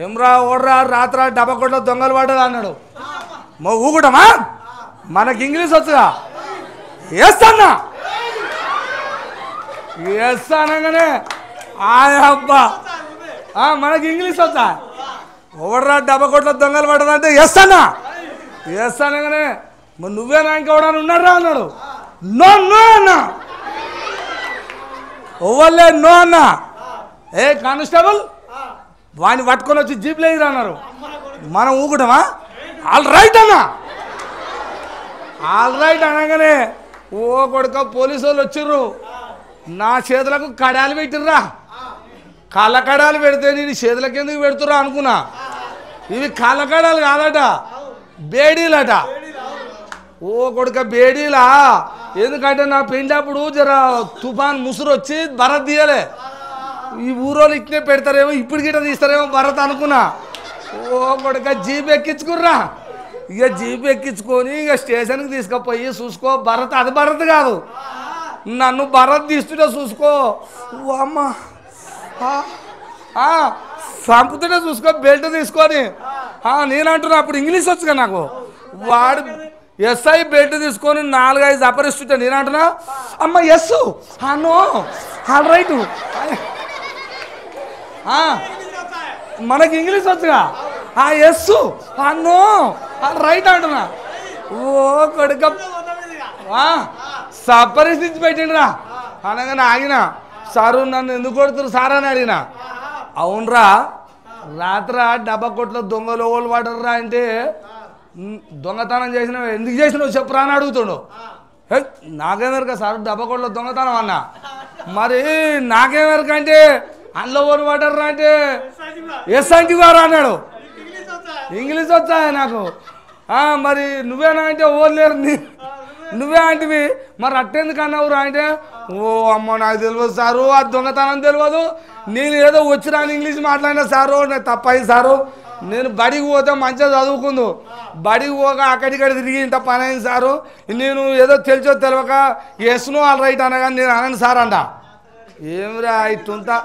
ఏమ్రా ఓడ్రా రాత్ర డబ్బకొట్లో దొంగలు పడ్డది అన్నాడు. ఊగుటమా మనకి ఇంగ్లీష్ వచ్చుగా వేస్తానా వేస్తానగానే అబ్బా మనకి ఇంగ్లీష్ వచ్చా ఓడ్రా డబ్బకొట్లో దొంగలు పడ్డదంటే వేస్తానగానే మరి నువ్వేనా ఇంకెవడని ఉన్నారా అన్నాడు. నో నో అన్నా ఓవర్లే నో అన్నా. ఏ కానిస్టేబుల్ వాడిని పట్టుకొని వచ్చి జీప్లో ఎగిరా అన్నారు. మనం ఊగుటమా ఆల్ రైట్ అన్నా. ఆల్ రైట్ అనగానే ఓ కొడుక పోలీసు వాళ్ళు వచ్చిర్రు. నా చేతులకు కడాలు పెట్టిర్రా. కాళ్ళ కడాలు పెడితే నేను చేతులకు ఎందుకు పెడుతురా అనుకున్నా. ఇవి కాళ్ళ కడాలు కాదట, బేడీలట. ఓ కొడుక బేడీలా. ఎందుకంటే నా పెండప్పుడు జర తుఫాన్ ముసురు వచ్చి భరత్ తీయలే. ఈ ఊరోళ్ళు ఇట్నే పెడతారేమో, ఇప్పుడు గిట్ట తీస్తారేమో భరత్ అనుకున్నా. ఓ కొడుక జీప్ ఎక్కించుకుర్రా. ఇక జీప్ ఎక్కించుకొని ఇక స్టేషన్కి తీసుకుపోయి చూసుకో భరత్. అది భరత్ కాదు, నన్ను భరత్ తీస్తుంటే చూసుకో. అమ్మ సంపుతుంటే చూసుకో బెల్ట్ తీసుకొని. నేనంటున్నా అప్పుడు ఇంగ్లీష్ వచ్చుగా నాకు. వాడు ఎస్ఐ బెల్ట్ తీసుకొని 4-5 అపరిస్తుంటే నేనంటున్నా అమ్మ ఎస్ నో ఆల్ రైట్. మనకి ఇంగ్లీష్ వచ్చుగా ఎస్ నో ఆల్ రైట్ అంటున్నా. ఓ కొడుక సపరిస్థితి పెట్టిండ్రా అనగానే ఆగిన. సారు నన్ను ఎందుకు కొడుతున్నారు సార్ అని అడిగిన. అవునరా రాత్ర డబ్బకొట్లో దొంగలు ఓళ్ళు పడర్రా అంటే దొంగతనం చేసినావు ఎందుకు చేసినావు చెప్పురా అని అడుగుతుండు. నాకేమెరక సార్ డబ్బకొట్లో దొంగతనం అన్నా. మరి నాకేమెరకంటే అందులో ఓళ్ళు పడర్రా అంటే ఎస్ఐటి వారు అన్నాడు. ఇంగ్లీష్ వచ్చా నాకు. మరి నువ్వేనా అంటే ఓళ్ళు లేరు నువ్వే అంటివి. మరి అట్టెందుకు అన్నావురా అంటే ఓ అమ్మ నాకు తెలియదు సారు, ఆ దొంగతనం తెలియదు, నేను ఏదో వచ్చిరాని ఇంగ్లీష్ మాట్లాడినా సారు, నేను తప్పయింది సారు. నేను బడికి పోతే మంచిగా చదువుకుందు, బడికి పోక అక్కడిక్కడ తిరిగి ఇంత పని అయింది సారు. నేను ఏదో తెలిసో తెలియక ఎస్ను ఆల్ రైట్ అనగానే నేను అనను సార్ అంట. ఏమిరా ఇట్టుంతా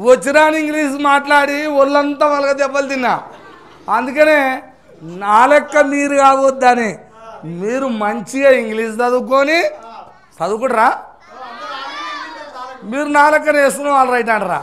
వచ్చిరాని ఇంగ్లీష్ మాట్లాడి ఒళ్ళంతా వాళ్ళకి దెబ్బలు తిన్నా. అందుకనే నా లెక్క మీరు కావద్దని మీరు మంచిగా ఇంగ్లీష్ చదువుకుంటారా. మీరు నా లెక్కనే వేస్తున్నాం ఆల్ రైట్ అంటారా.